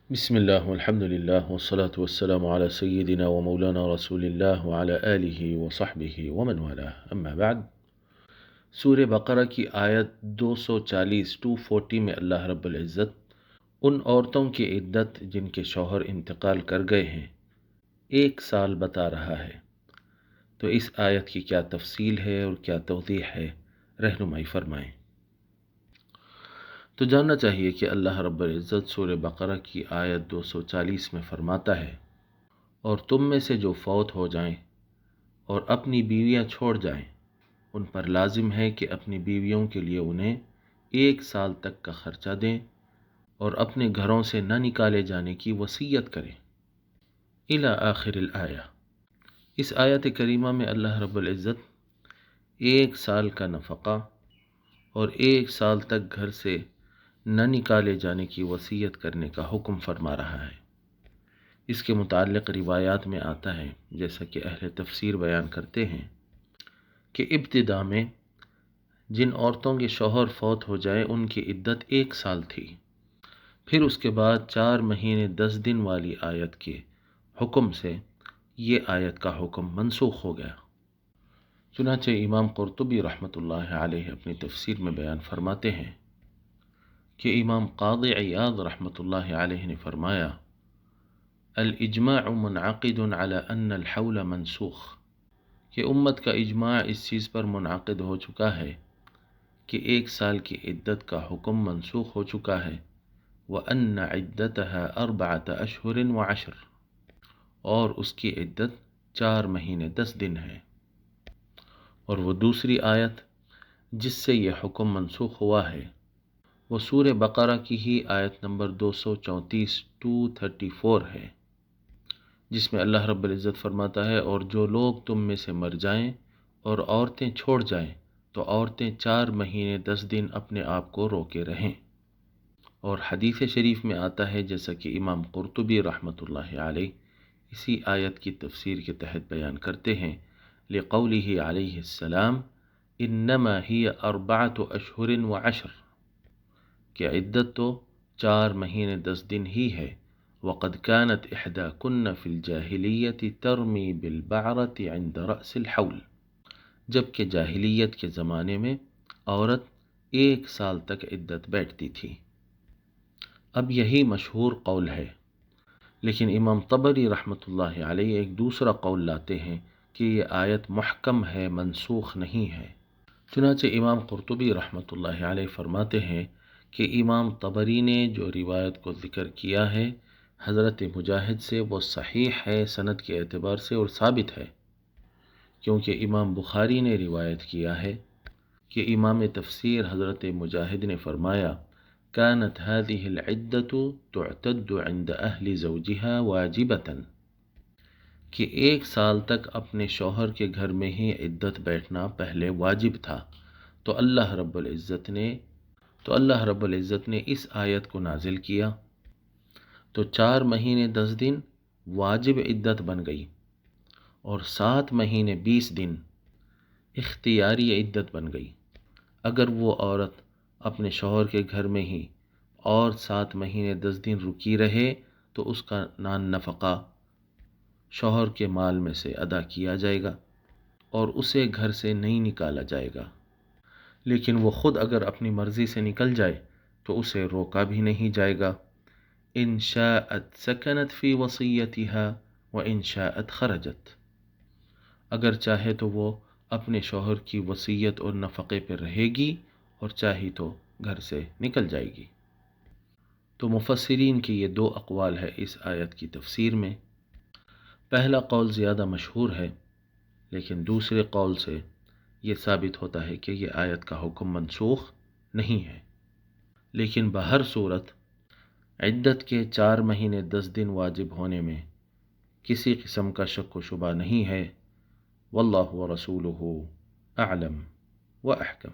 بسم اللہ والحمد للہ والصلاة والسلام علی سیدنا و مولانا رسول اللہ وعلی آلہ وصحبہ ومن والاه اما بعد۔ سورہ بقرہ کی آیت 240 میں اللہ رب العزت ان عورتوں کی عدت جن کے شوہر انتقال کر گئے ہیں 1 سال بتا رہا ہے۔ تو اس آیت کی کیا تفصیل ہے اور کیا توضیح ہے، رہنمائی فرمائیں۔ تو جاننا چاہیے کہ اللہ رب العزت سورہ بقرہ کی آیت 240 میں فرماتا ہے، اور تم میں سے جو فوت ہو جائیں اور اپنی بیویاں چھوڑ جائیں، ان پر لازم ہے کہ اپنی بیویوں کے لیے انہیں 1 سال تک کا خرچہ دیں اور اپنے گھروں سے نہ نکالے جانے کی وصیت کریں۔ الی آخر الآیہ۔ اس آیت کریمہ میں اللہ رب العزت 1 سال کا نفقہ اور 1 سال تک گھر سے نہ نکالے جانے کی وصیت کرنے کا حکم فرما رہا ہے۔ اس کے متعلق روایات میں آتا ہے، جیسا کہ اہل تفسیر بیان کرتے ہیں، کہ ابتدا میں جن عورتوں کے شوہر فوت ہو جائے ان کی عدت 1 سال تھی، پھر اس کے بعد 4 مہینے 10 دن والی آیت کے حکم سے یہ آیت کا حکم منسوخ ہو گیا۔ چنانچہ امام قرطبی رحمۃ اللہ علیہ اپنی تفسیر میں بیان فرماتے ہیں کہ امام قاضی عیاض رحمۃ اللہ علیہ نے فرمایا، الاجماع منعقد على ان الحول منسوخ، کہ امت کا اجماع اس چیز پر منعقد ہو چکا ہے کہ 1 سال کی عدت کا حکم منسوخ ہو چکا ہے، وَأَنَّ عِدَّتَهَا 4 أشهر و10، اور اس کی عدت 4 مہینے 10 دن ہے۔ اور وہ دوسری آیت جس سے یہ حکم منسوخ ہوا ہے وہ سورہ بقرہ کی ہی آیت نمبر 234 ہے، جس میں اللہ رب العزت فرماتا ہے، اور جو لوگ تم میں سے مر جائیں اور عورتیں چھوڑ جائیں تو عورتیں 4 مہینے 10 دن اپنے آپ کو روکے رہیں۔ اور حدیث شریف میں آتا ہے، جیسا کہ امام قرطبی رحمۃ اللہ علیہ اسی آیت کی تفسیر کے تحت بیان کرتے ہیں، لقولہ علیہ السلام انما ہی 4 أشهر و10، کہ عدت تو 4 مہینے 10 دن ہی ہے۔ وقد كانت إحداكن في الجاہلیۃ ترمی بالبعرۃ عند رأس الحول، جبکہ جاہلیت کے زمانے میں عورت 1 سال تک عدت بیٹھتی تھی۔ اب یہی مشہور قول ہے، لیکن امام طبری رحمۃ اللہ علیہ ایک دوسرا قول لاتے ہیں کہ یہ آیت محکم ہے، منسوخ نہیں ہے۔ چنانچہ امام قرطبی رحمۃ اللہ علیہ فرماتے ہیں کہ امام طبری نے جو روایت کو ذکر کیا ہے حضرت مجاہد سے، وہ صحیح ہے سند کے اعتبار سے اور ثابت ہے، کیونکہ امام بخاری نے روایت کیا ہے کہ امام تفسیر حضرت مجاہد نے فرمایا، كانت هذه العدة تعتد عند أهل زوجها واجبة، کہ 1 سال تک اپنے شوہر کے گھر میں ہی عدت بیٹھنا پہلے واجب تھا۔ تو اللہ رب العزت نے اس آیت کو نازل کیا، تو 4 مہینے 10 دن واجب عدت بن گئی، اور 7 مہینے 20 دن اختیاری عدت بن گئی۔ اگر وہ عورت اپنے شوہر کے گھر میں ہی اور 7 مہینے 10 دن رکی رہے تو اس کا نان نفقہ شوہر کے مال میں سے ادا کیا جائے گا اور اسے گھر سے نہیں نکالا جائے گا، لیکن وہ خود اگر اپنی مرضی سے نکل جائے تو اسے روکا بھی نہیں جائے گا۔ ان شاءت سکنت فی وصیتها وان شاءت خرجت، اگر چاہے تو وہ اپنے شوہر کی وصیت اور نفقے پر رہے گی، اور چاہی تو گھر سے نکل جائے گی۔ تو مفسرین کی یہ 2 اقوال ہے اس آیت کی تفسیر میں۔ پہلا قول زیادہ مشہور ہے، لیکن دوسرے قول سے یہ ثابت ہوتا ہے کہ یہ آیت کا حکم منسوخ نہیں ہے، لیکن بہر صورت عدت کے 4 مہینے 10 دن واجب ہونے میں کسی قسم کا شک و شبہ نہیں ہے۔ واللہ ورسولہ اعلم و احکم۔